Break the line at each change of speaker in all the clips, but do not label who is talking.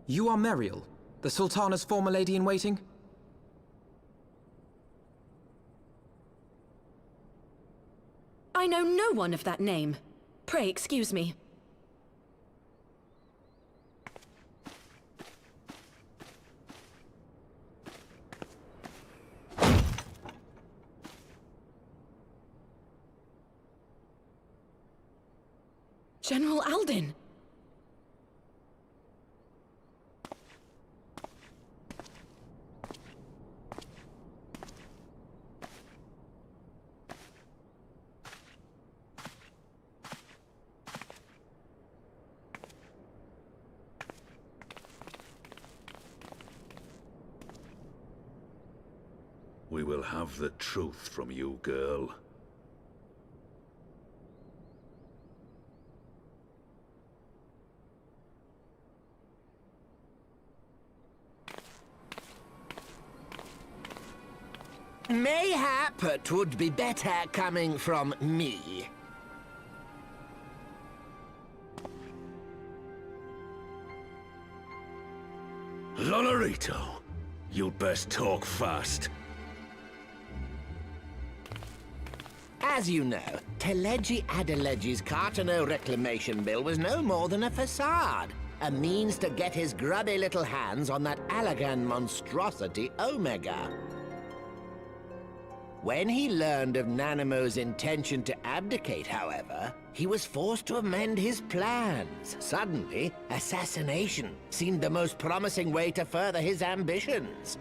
You are Meriel, the Sultana's former lady-in-waiting?
I know no one of that name. Pray excuse me. General Alden!
We will have the truth from you, girl.
Mayhap it would be better coming from me.
Lolorito, you'd best talk fast.
As you know, Teleji Adeleji's Cartono reclamation bill was no more than a facade. A means to get his grubby little hands on that Allagan monstrosity Omega. When he learned of Nanamo's intention to abdicate, however, he was forced to amend his plans. Suddenly, assassination seemed the most promising way to further his ambitions.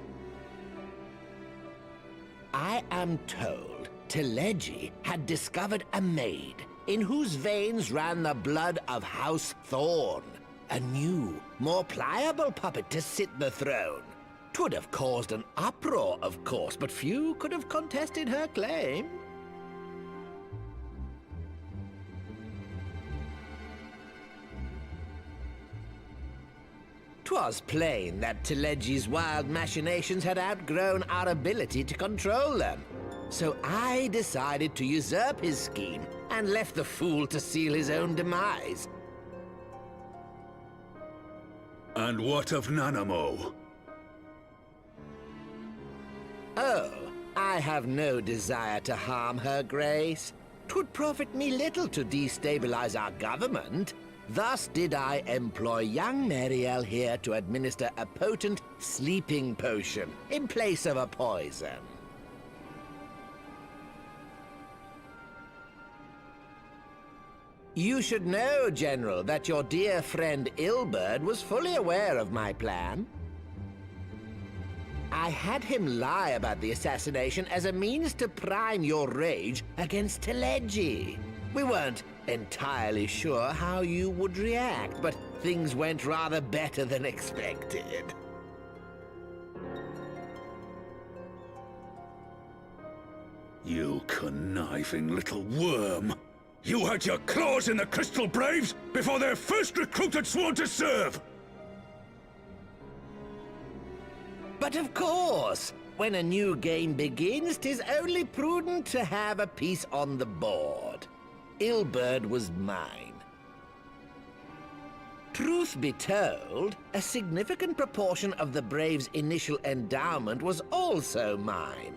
I am told Teleji had discovered a maid in whose veins ran the blood of House Thorn. A new, more pliable puppet to sit the throne. 'Twould have caused an uproar, of course, but few could have contested her claim. Twas plain that Teleji's wild machinations had outgrown our ability to control them. So I decided to usurp his scheme and left the fool to seal his own demise.
And what of Nanamo?
Oh, I have no desire to harm her grace. 'Twould profit me little to destabilize our government. Thus did I employ young Mariel here to administer a potent sleeping potion in place of a poison. You should know, General, that your dear friend Ilberd was fully aware of my plan. I had him lie about the assassination as a means to prime your rage against Teleji. We weren't entirely sure how you would react, but things went rather better than expected.
You conniving little worm! You had your claws in the Crystal Braves before their first recruit had sworn to serve!
But of course, when a new game begins, 'tis only prudent to have a piece on the board. Ilberd was mine. Truth be told, a significant proportion of the Braves' initial endowment was also mine.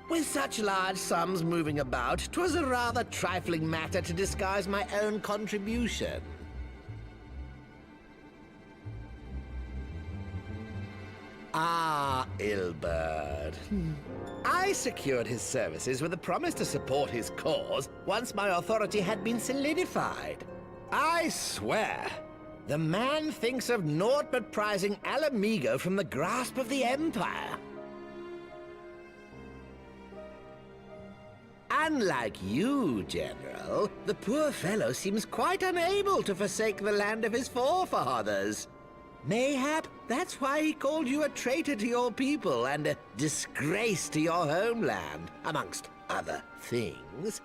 With such large sums moving about, 'twas a rather trifling matter to disguise my own contribution. Ah, Ilberd. I secured his services with a promise to support his cause once my authority had been solidified. I swear, the man thinks of naught but prizing Alamigo from the grasp of the Empire. Unlike you, General, the poor fellow seems quite unable to forsake the land of his forefathers. Mayhap that's why he called you a traitor to your people and a disgrace to your homeland, amongst other things.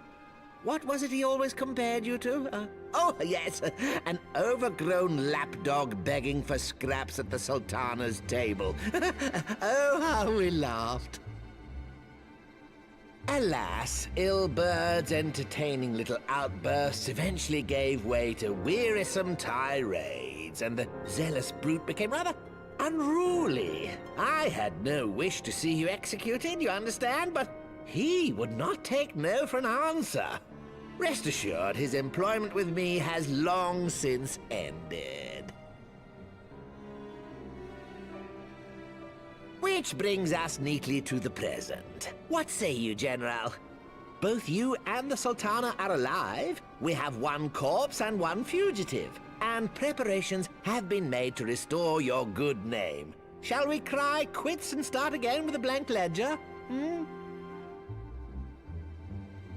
What was it he always compared you to? Oh, yes, an overgrown lapdog begging for scraps at the Sultana's table. Oh, how we laughed. Alas, Ilberd's entertaining little outbursts eventually gave way to wearisome tirades, and the zealous brute became rather unruly. I had no wish to see you executed, you understand, but he would not take no for an answer. Rest assured, his employment with me has long since ended. Which brings us neatly to the present. What say you, General? Both you and the Sultana are alive. We have one corpse and one fugitive. And preparations have been made to restore your good name. Shall we cry quits and start again with a blank ledger?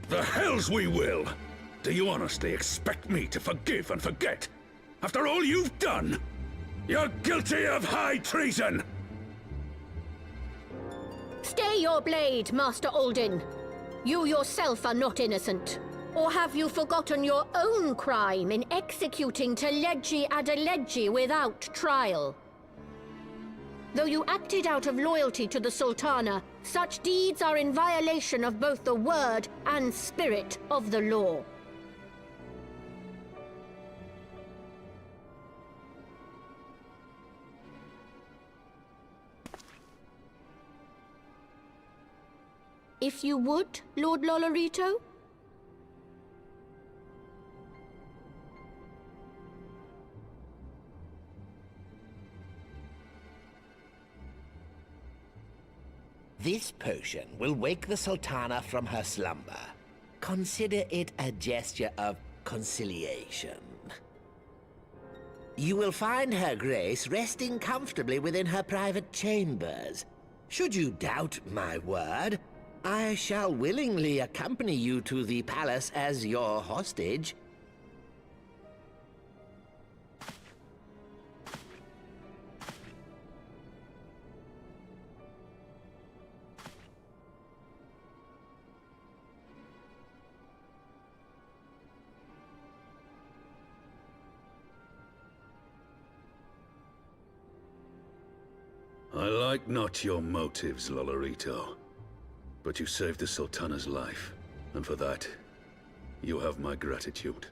The hells we will! Do you honestly expect me to forgive and forget? After all you've done? You're guilty of high treason!
Stay your blade, Master Alden. You yourself are not innocent. Or have you forgotten your own crime in executing Teleji Adeleji without trial? Though you acted out of loyalty to the Sultana, such deeds are in violation of both the word and spirit of the law. If you would, Lord Lolorito?
This potion will wake the Sultana from her slumber. Consider it a gesture of conciliation. You will find Her Grace resting comfortably within her private chambers. Should you doubt my word, I shall willingly accompany you to the palace as your hostage.
I like not your motives, Lolorito. But you saved the Sultana's life, and for that, you have my gratitude.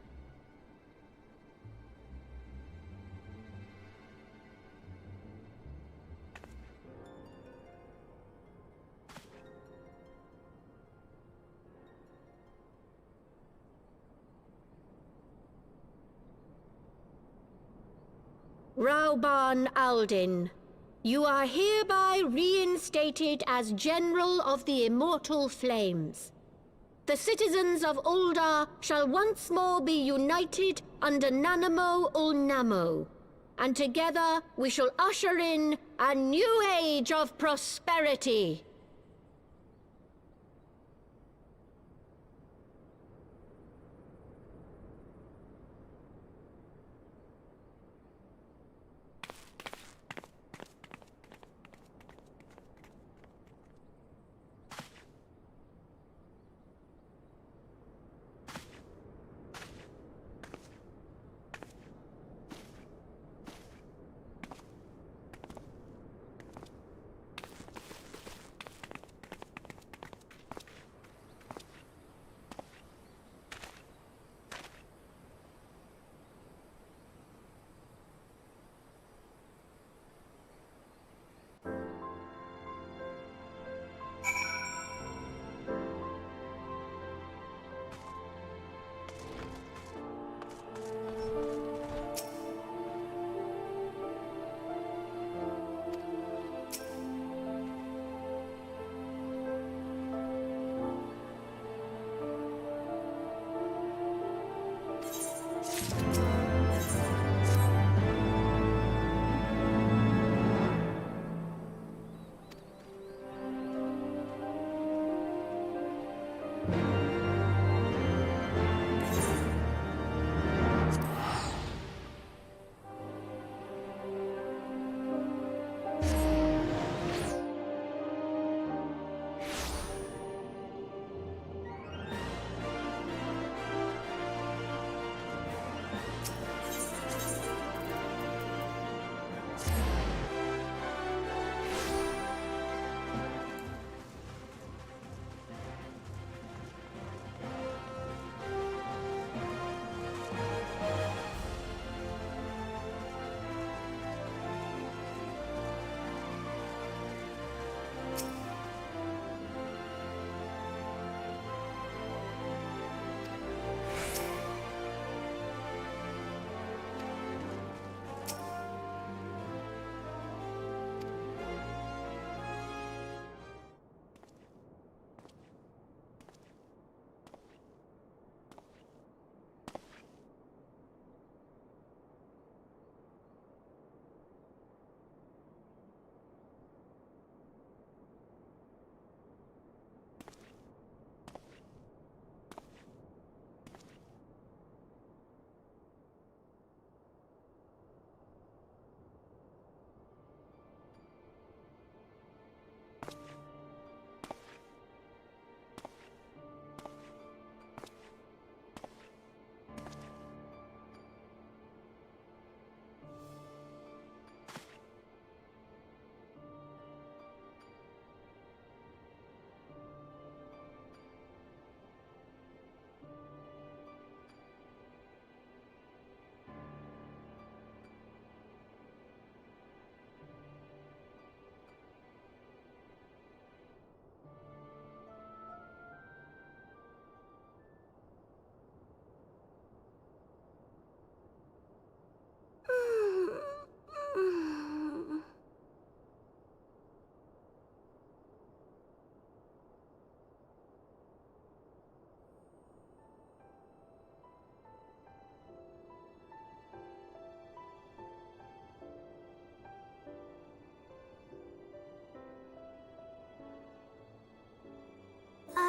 Rauban Aldin, you are hereby reinstated as General of the Immortal Flames. The citizens of Uldar shall once more be united under Nanamo Ulnamo, and together we shall usher in a new age of prosperity.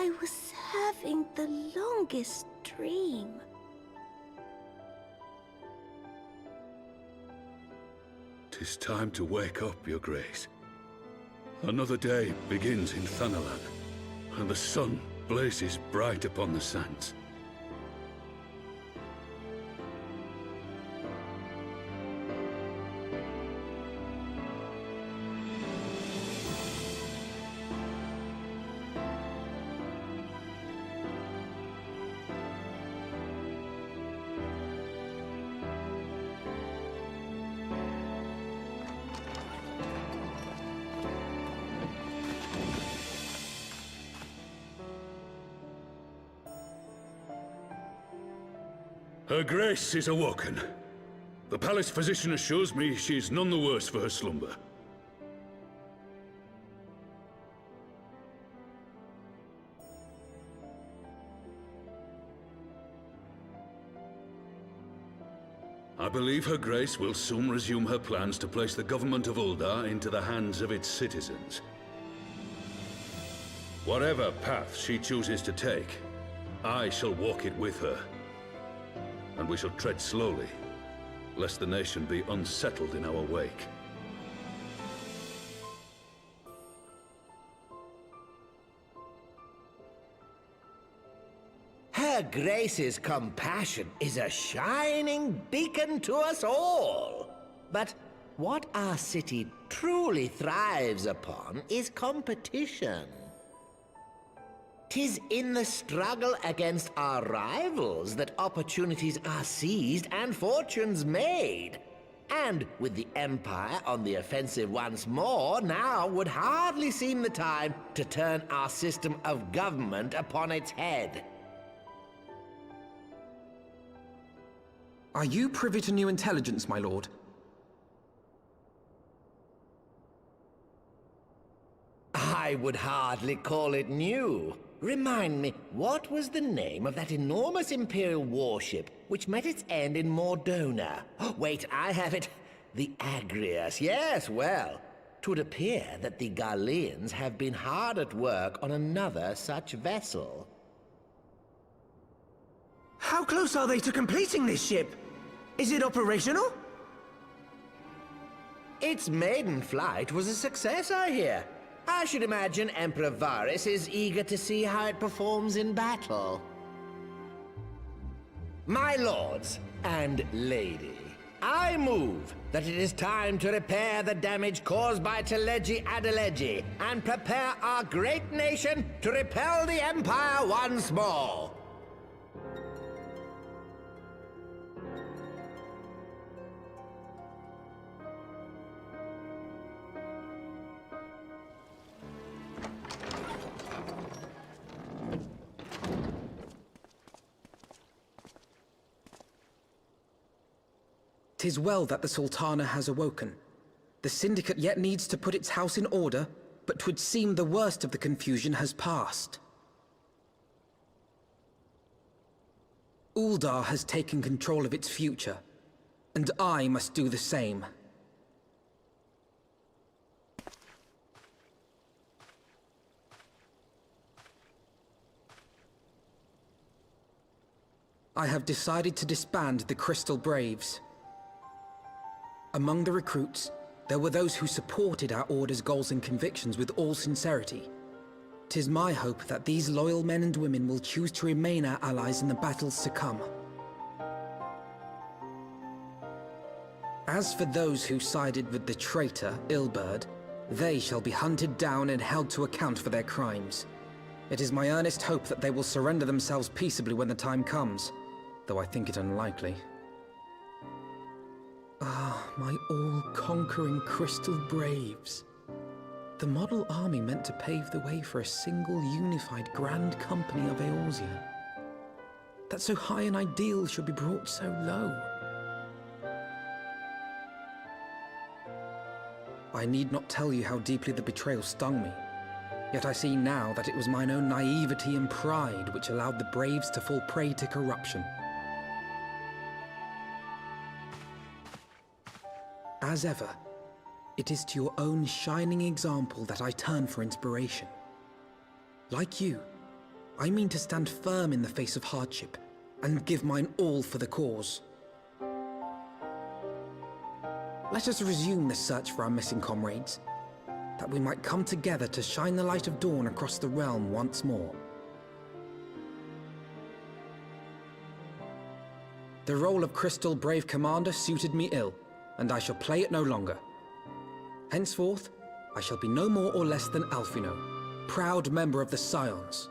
I was having the longest dream.
"'Tis time to wake up, Your Grace. Another day begins in Thanalan, and the sun blazes bright upon the sands. Her Grace is awoken. The palace physician assures me she's none the worse for her slumber. I believe Her Grace will soon resume her plans to place the government of Uldar into the hands of its citizens. Whatever path she chooses to take, I shall walk it with her. And we shall tread slowly, lest the nation be unsettled in our wake.
Her Grace's compassion is a shining beacon to us all. But what our city truly thrives upon is competition. 'Tis in the struggle against our rivals that opportunities are seized and fortunes made. And with the Empire on the offensive once more, now would hardly seem the time to turn our system of government upon its head.
Are you privy to new intelligence, my lord?
I would hardly call it new. Remind me, what was the name of that enormous Imperial warship which met its end in Mordona? Wait, I have it. The Agrius. Yes, well, 'twould appear that the Garleans have been hard at work on another such vessel.
How close are they to completing this ship? Is it operational?
Its maiden flight was a success, I hear. I should imagine Emperor Varys is eager to see how it performs in battle. My lords and lady, I move that it is time to repair the damage caused by Teledji Adeledji and prepare our great nation to repel the Empire once more.
"'Tis well that the Sultana has awoken. The Syndicate yet needs to put its house in order, but 'twould seem the worst of the confusion has passed. Uldar has taken control of its future, and I must do the same. I have decided to disband the Crystal Braves. Among the recruits, there were those who supported our Order's goals and convictions with all sincerity. 'Tis my hope that these loyal men and women will choose to remain our allies in the battles to come. As for those who sided with the traitor, Ilberd, they shall be hunted down and held to account for their crimes. It is my earnest hope that they will surrender themselves peaceably when the time comes, though I think it unlikely. Ah, my all-conquering Crystal Braves. The model army meant to pave the way for a single unified Grand Company of Eorzea. That so high an ideal should be brought so low. I need not tell you how deeply the betrayal stung me. Yet I see now that it was mine own naivety and pride which allowed the Braves to fall prey to corruption. As ever, it is to your own shining example that I turn for inspiration. Like you, I mean to stand firm in the face of hardship and give mine all for the cause. Let us resume the search for our missing comrades, that we might come together to shine the light of dawn across the realm once more. The role of Crystal Brave Commander suited me ill, and I shall play it no longer. Henceforth, I shall be no more or less than Alphino, proud member of the Scions.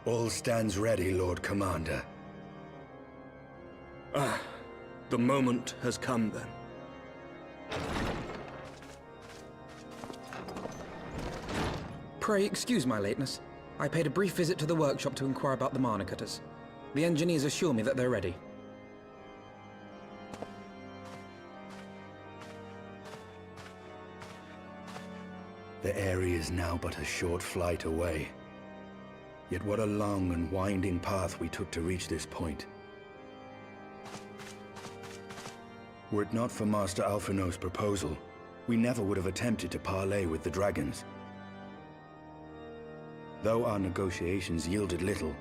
All stands ready, Lord Commander.
Ah, the moment has come then.
Pray excuse my lateness. I paid a brief visit to the workshop to inquire about the mana cutters. The engineers assure me that they're ready.
The area is now but a short flight away. Yet what a long and winding path we took to reach this point. Were it not for Master Alphino's proposal, we never would have attempted to parley with the dragons. Though our negotiations yielded little,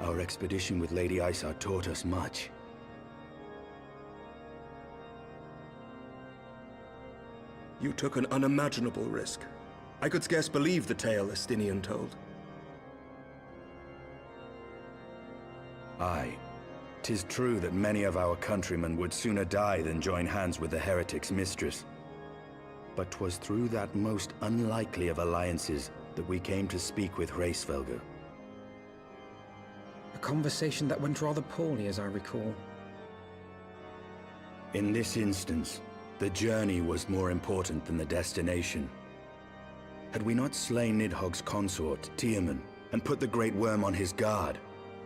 our expedition with Lady Isar taught us much.
You took an unimaginable risk. I could scarce believe the tale Estinian told.
Aye. 'Tis true that many of our countrymen would sooner die than join hands with the heretic's mistress. But 'twas through that most unlikely of alliances that we came to speak with Hraesvelgr.
A conversation that went rather poorly, as I recall.
In this instance, the journey was more important than the destination. Had we not slain Nidhogg's consort, Tiaman, and put the Great Worm on his guard,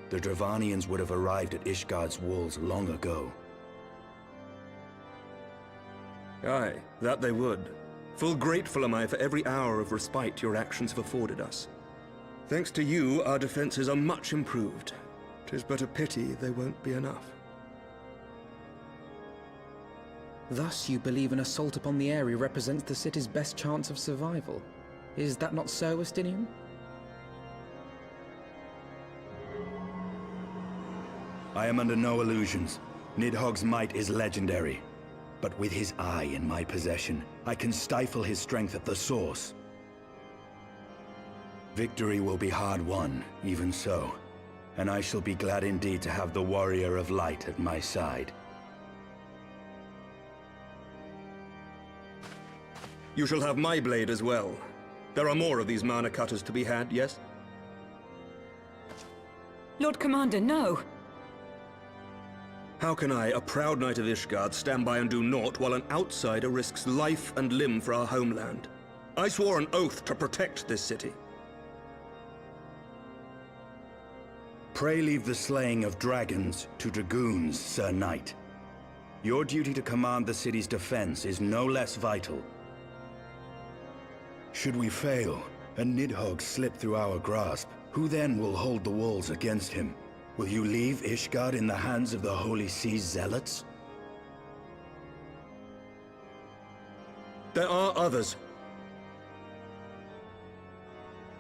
the Dravanians would have arrived at Ishgard's walls long ago.
Aye, that they would. Full grateful am I for every hour of respite your actions have afforded us. Thanks to you, our defenses are much improved. 'Tis but a pity they won't be enough.
Thus you believe an assault upon the area represents the city's best chance of survival. Is that not so, Estinian?
I am under no illusions. Nidhogg's might is legendary. But with his eye in my possession, I can stifle his strength at the source. Victory will be hard won, even so. And I shall be glad indeed to have the Warrior of Light at my side.
You shall have my blade as well. There are more of these mana cutters to be had, yes?
Lord Commander, no!
How can I, a proud knight of Ishgard, stand by and do naught while an outsider risks life and limb for our homeland? I swore an oath to protect this city.
Pray leave the slaying of dragons to dragoons, Sir Knight. Your duty to command the city's defense is no less vital. Should we fail, and Nidhogg slip through our grasp, who then will hold the walls against him? Will you leave Ishgard in the hands of the Holy Sea's zealots?
There are others.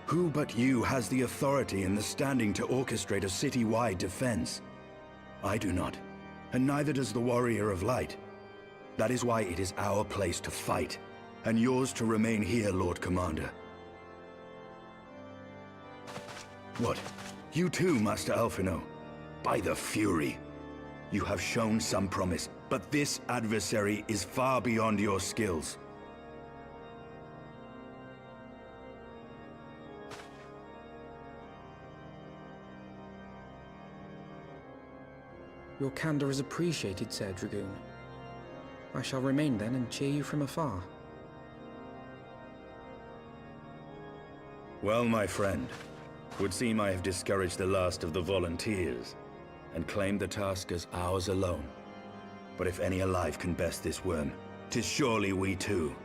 Who but you has the authority and the standing to orchestrate a city-wide defense? I do not, and neither does the Warrior of Light. That is why it is our place to fight, and yours to remain here, Lord Commander. What? You too, Master Alphino? By the Fury! You have shown some promise, but this adversary is far beyond your skills.
Your candor is appreciated, Sir Dragoon. I shall remain then and cheer you from afar.
Well, my friend, would seem I have discouraged the last of the volunteers, and claimed the task as ours alone. But if any alive can best this worm, 'tis surely we too.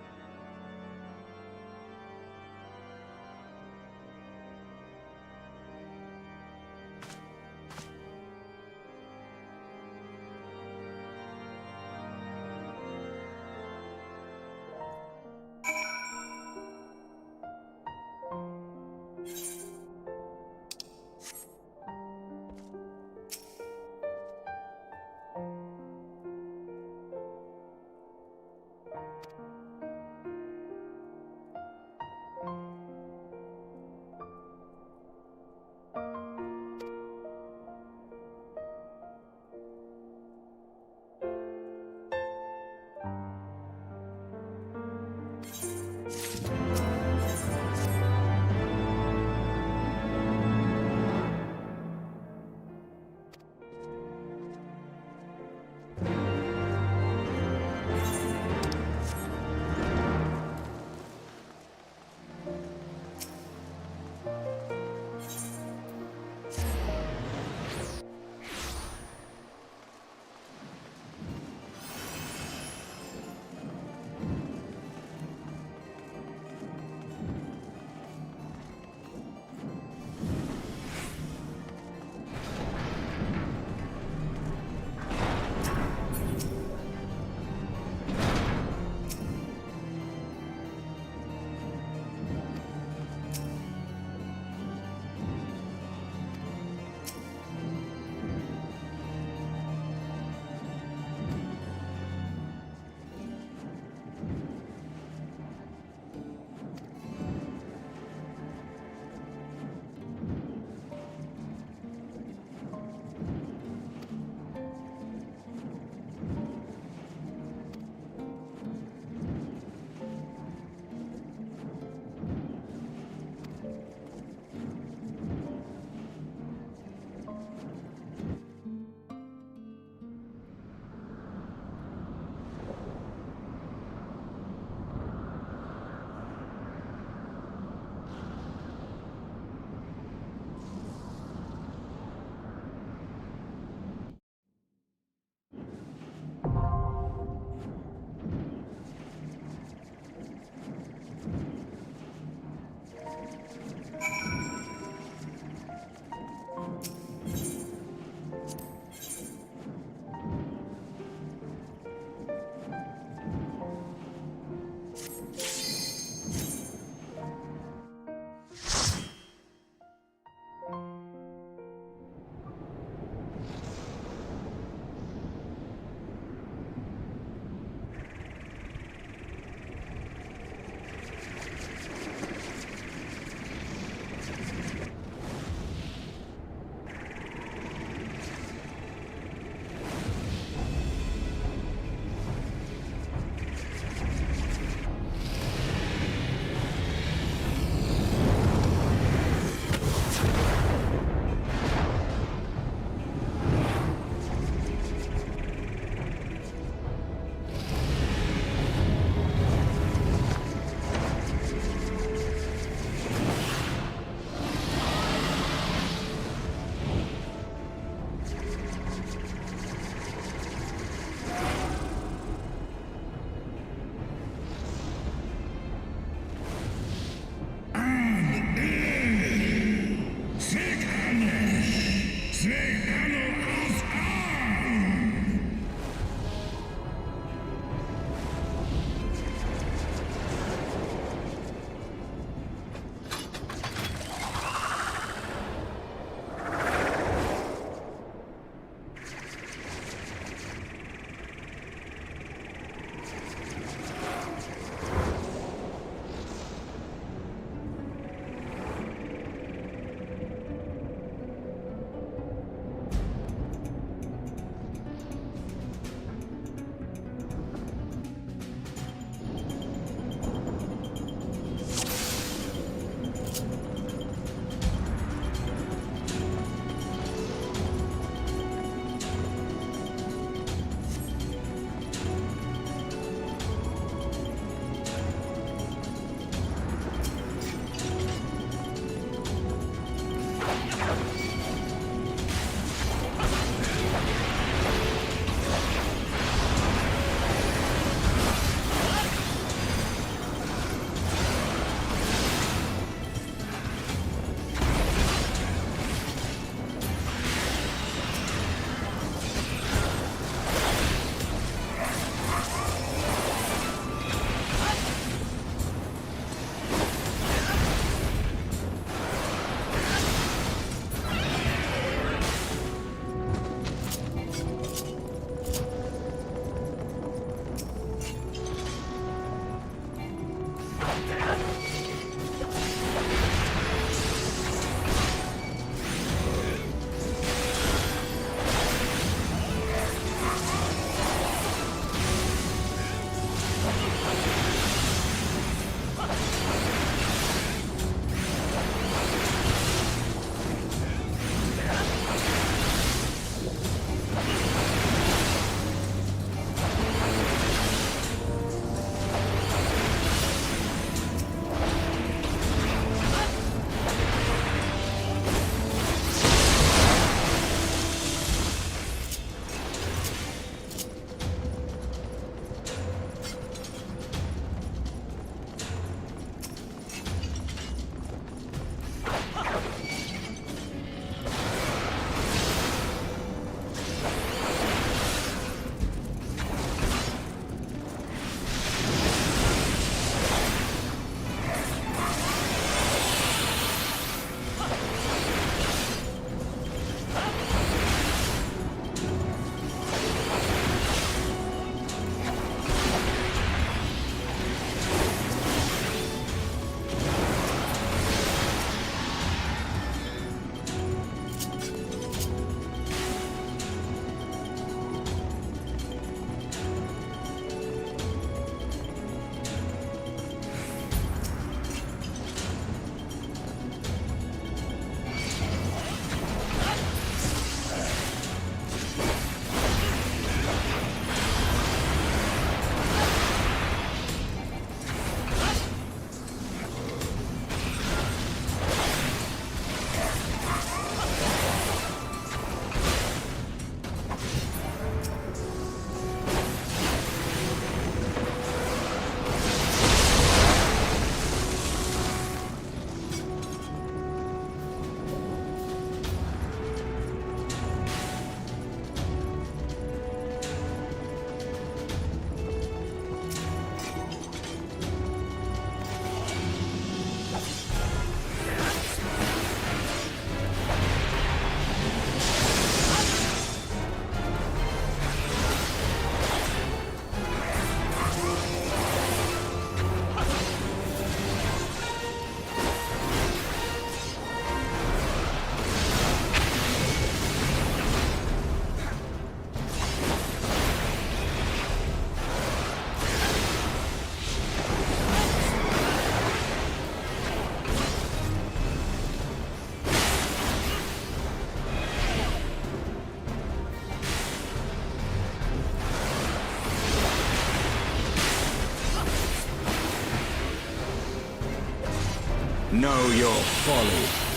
Know your folly.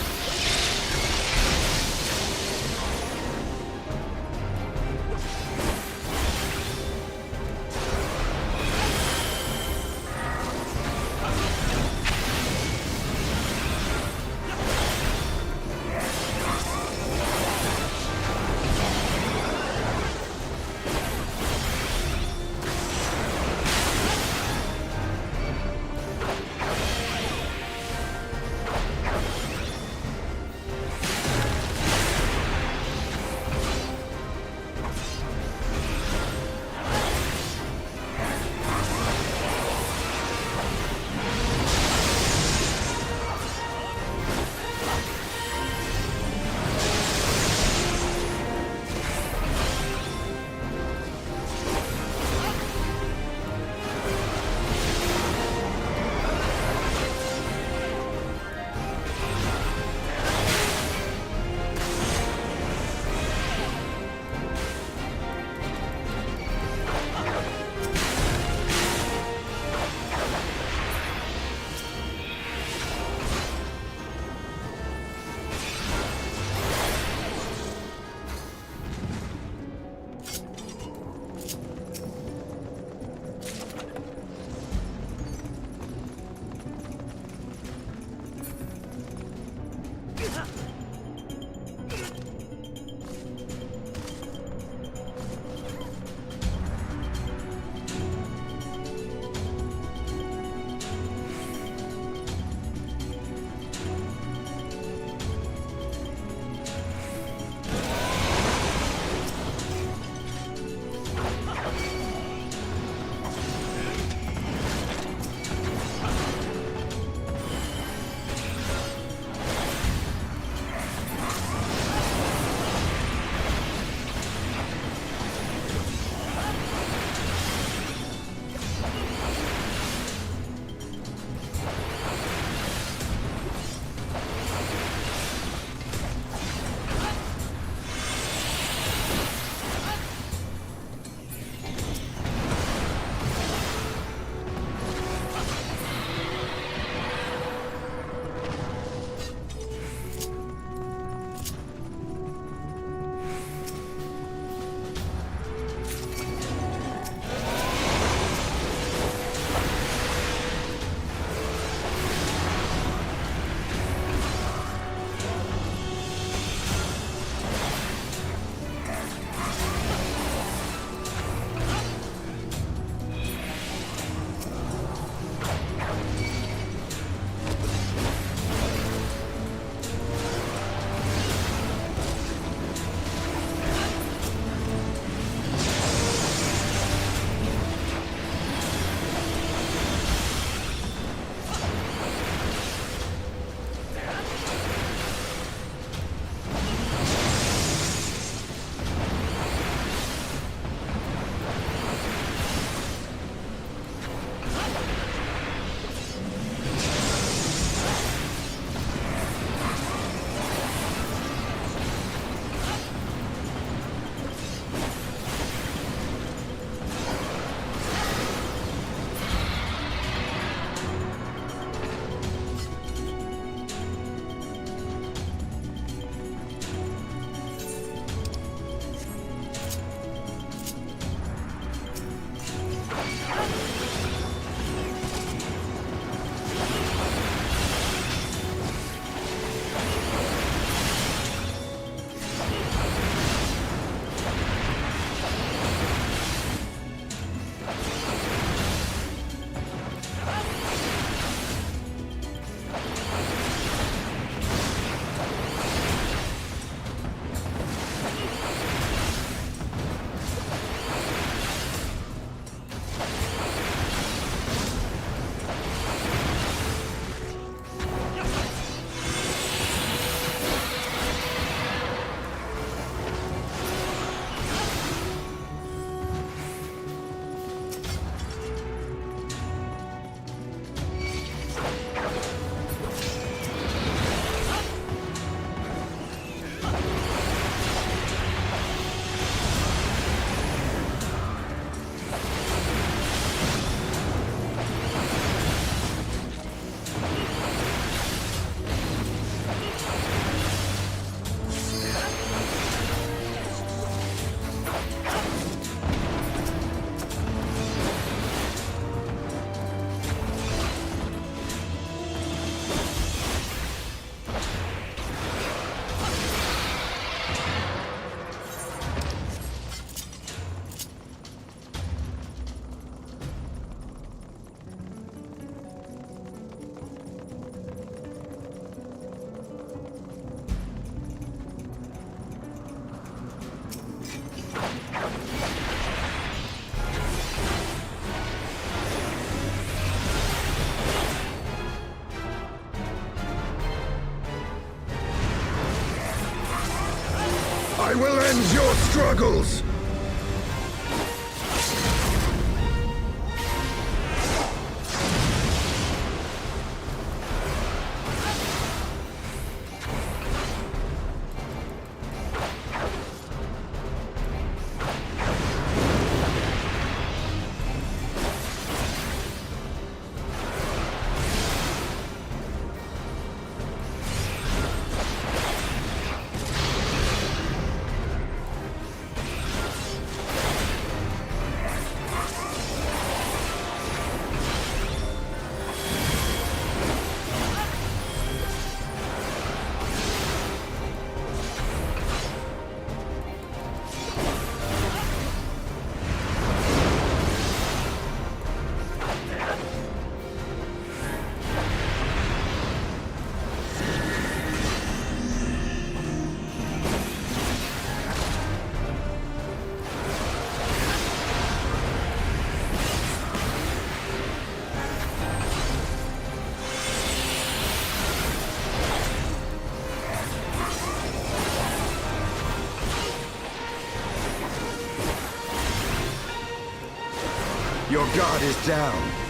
I will end your struggles!
Your guard is down.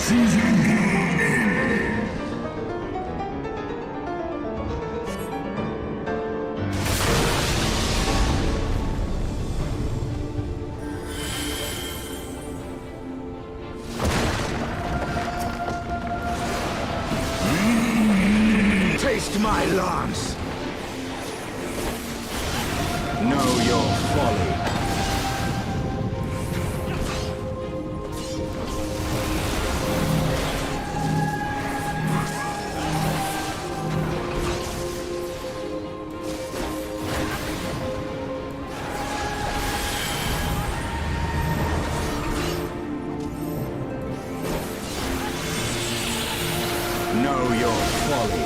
Taste my lance! Know your folly. Know your folly.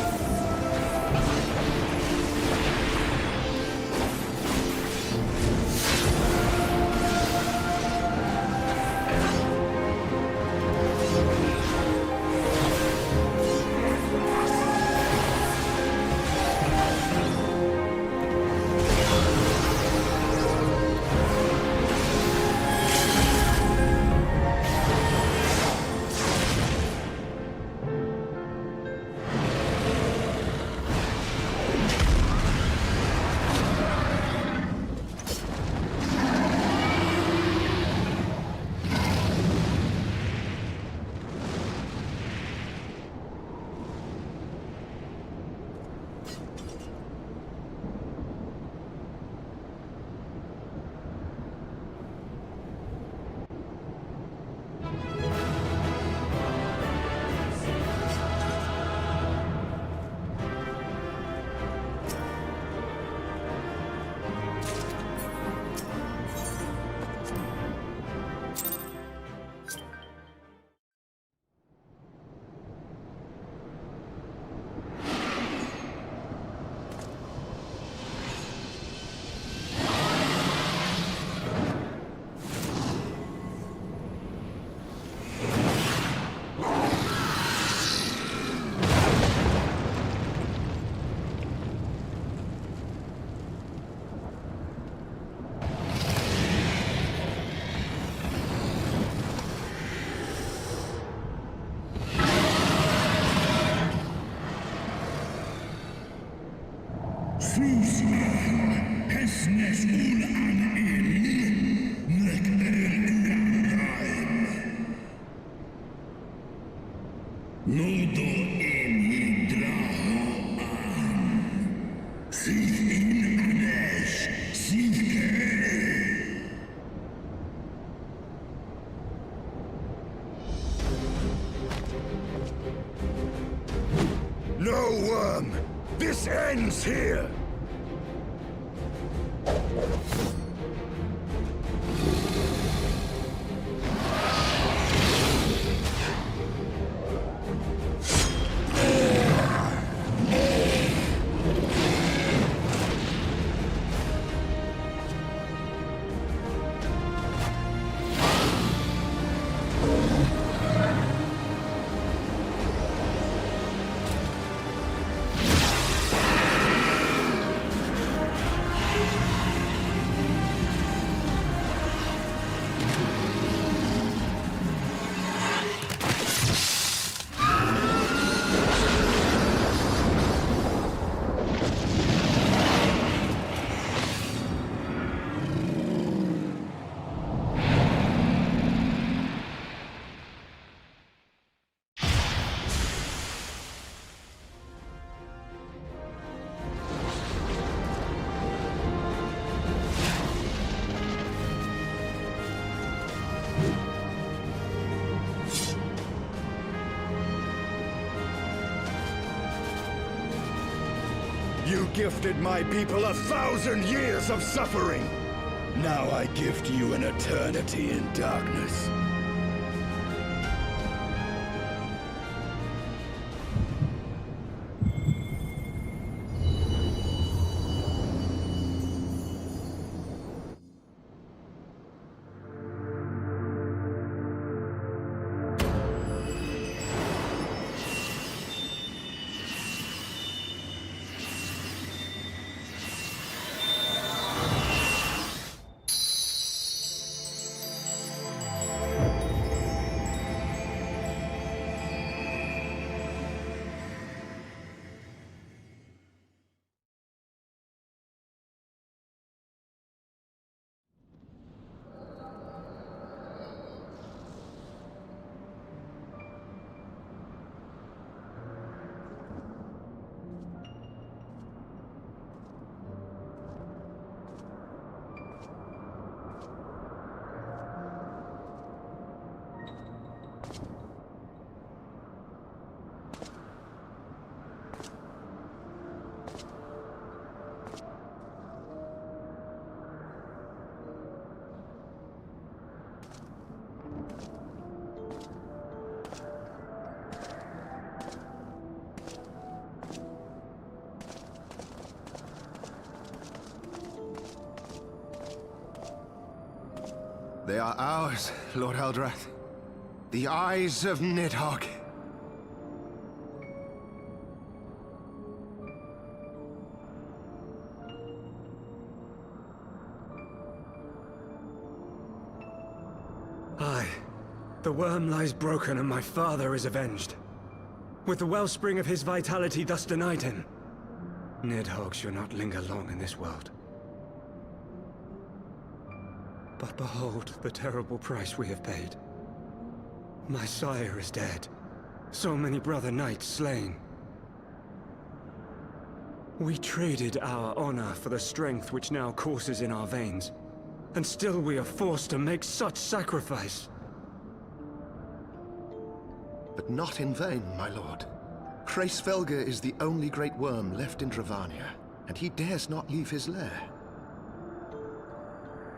No worm! This ends here! You gifted my people 1,000 years of suffering. Now I gift you an eternity in darkness.
They are ours, Lord Eldrath. The eyes of Nidhogg.
Aye. The worm lies broken and my father is avenged. With the wellspring of his vitality thus denied him, Nidhogg shall not linger long in this world. But behold the terrible price we have paid. My sire is dead. So many brother knights slain. We traded our honor for the strength which now courses in our veins. And still we are forced to make such sacrifice.
But not in vain, my lord. Hraesvelgr is the only great worm left in Dravania, and he dares not leave his lair.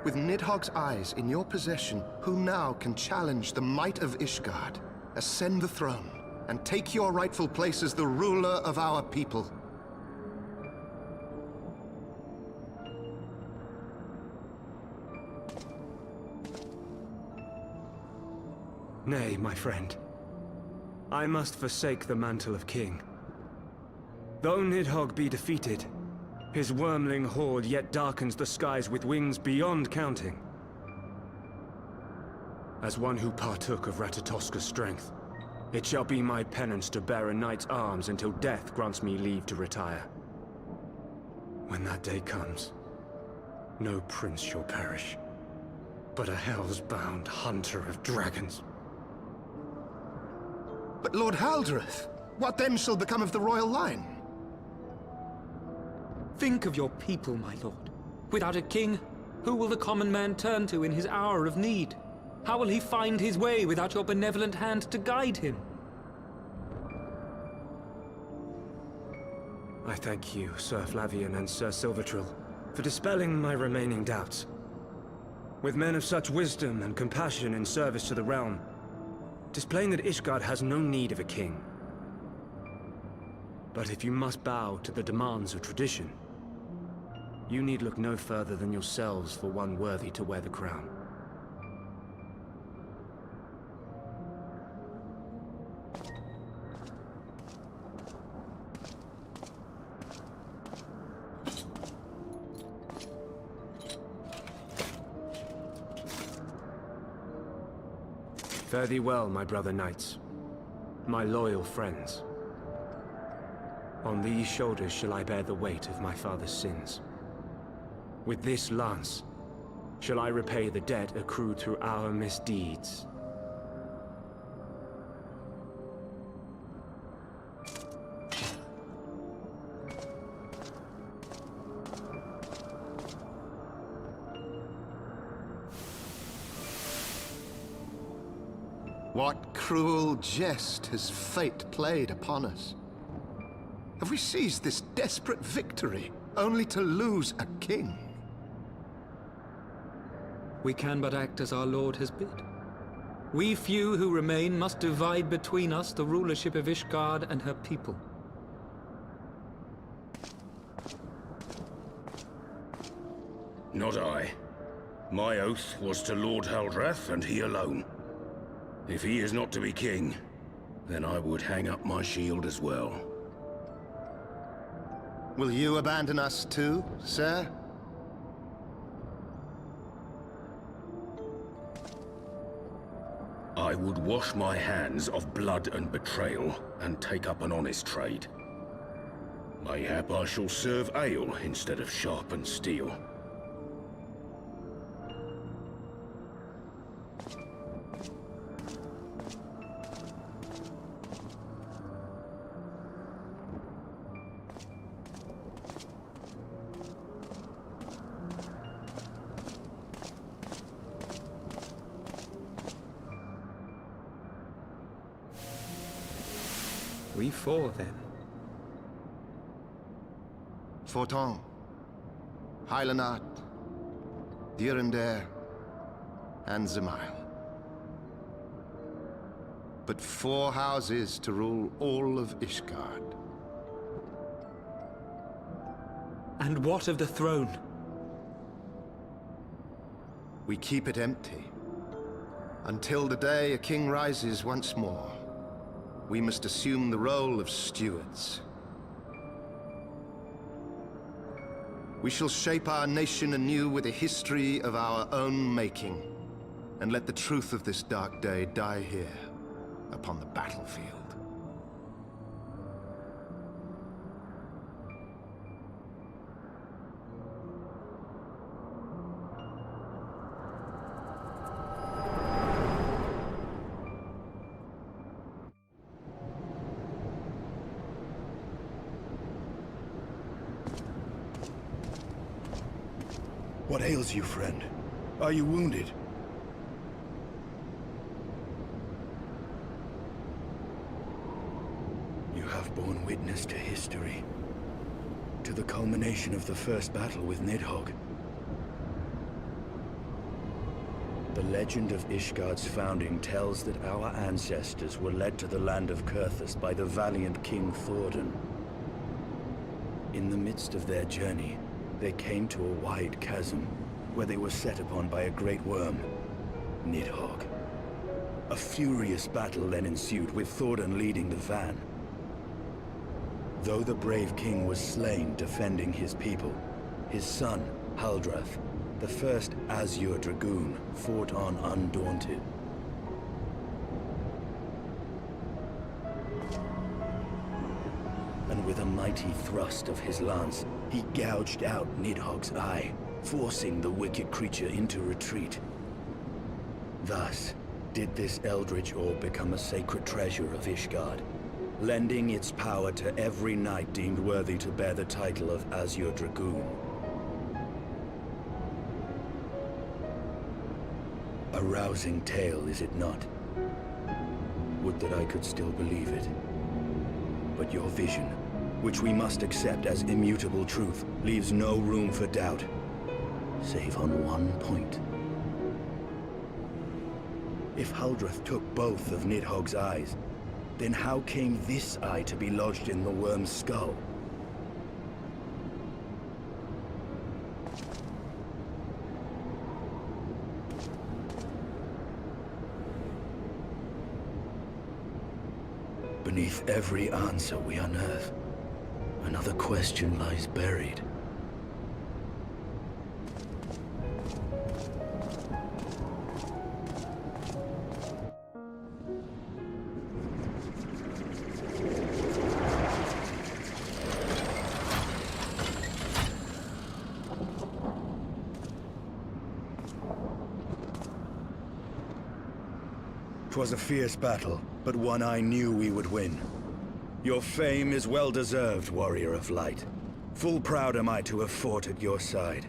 With Nidhogg's eyes in your possession, who now can challenge the might of Ishgard, ascend the throne, and take your rightful place as the ruler of our people?
Nay, my friend. I must forsake the mantle of king. Though Nidhogg be defeated, his wormling horde yet darkens the skies with wings beyond counting. As one who partook of Ratatoska's strength, it shall be my penance to bear a knight's arms until death grants me leave to retire. When that day comes, no prince shall perish, but a hell's-bound hunter of dragons.
But Lord Haldreth, what then shall become of the royal line?
Think of your people, my lord. Without a king, who will the common man turn to in his hour of need? How will he find his way without your benevolent hand to guide him?
I thank you, Sir Flavian and Sir Silvertrill, for dispelling my remaining doubts. With men of such wisdom and compassion in service to the realm, 'tis plain that Ishgard has no need of a king. But if you must bow to the demands of tradition, you need look no further than yourselves for one worthy to wear the crown. Fare thee well, my brother knights, my loyal friends. On these shoulders shall I bear the weight of my father's sins. With this lance shall I repay the debt accrued through our misdeeds.
What cruel jest has fate played upon us? Have we seized this desperate victory, only to lose a king?
We can but act as our lord has bid. We few who remain must divide between us the rulership of Ishgard and her people.
Not I. My oath was to Lord Haldrath, and he alone. If he is not to be king, then I would hang up my shield as well.
Will you abandon us too, sir?
I would wash my hands of blood and betrayal, and take up an honest trade. Mayhap I shall serve ale instead of sharpened steel.
We four, then.
Forton, Hylanat, Dyrendare, and Zemail. But 4 houses to rule all of Ishgard.
And what of the throne?
We keep it empty, Until the day a king rises once more, we must assume the role of stewards. We shall shape our nation anew with a history of our own making, and let the truth of this dark day die here, upon the battlefield.
What ails you, friend? Are you wounded? You have borne witness to history. To the culmination of the first battle with Nidhogg. The legend of Ishgard's founding tells that our ancestors were led to the land of Kurthus by the valiant King Thordan. In the midst of their journey, they came to a wide chasm, where they were set upon by a great worm, Nidhogg. A furious battle then ensued, with Thordan leading the van. Though the brave king was slain defending his people, his son, Haldrath, the first Azure Dragoon, fought on undaunted. And with a mighty thrust of his lance, he gouged out Nidhogg's eye, forcing the wicked creature into retreat. Thus, did this eldritch orb become a sacred treasure of Ishgard, lending its power to every knight deemed worthy to bear the title of Azure Dragoon. A rousing tale, is it not? Would that I could still believe it. But your vision, which we must accept as immutable truth, leaves no room for doubt, save on one point. If Haldrath took both of Nidhogg's eyes, then how came this eye to be lodged in the worm's skull? Beneath every answer we unearth, another question lies buried. Twas a fierce battle, but one I knew we would win. Your fame is well deserved, warrior of light. Full proud am I to have fought at your side.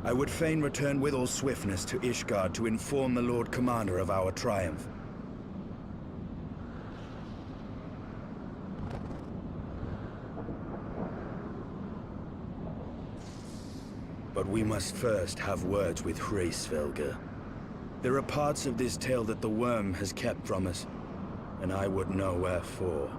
I would fain return with all swiftness to Ishgard to inform the Lord Commander of our triumph. But we must first have words with Hraesvelgr. There are parts of this tale that the worm has kept from us, and I would know wherefore.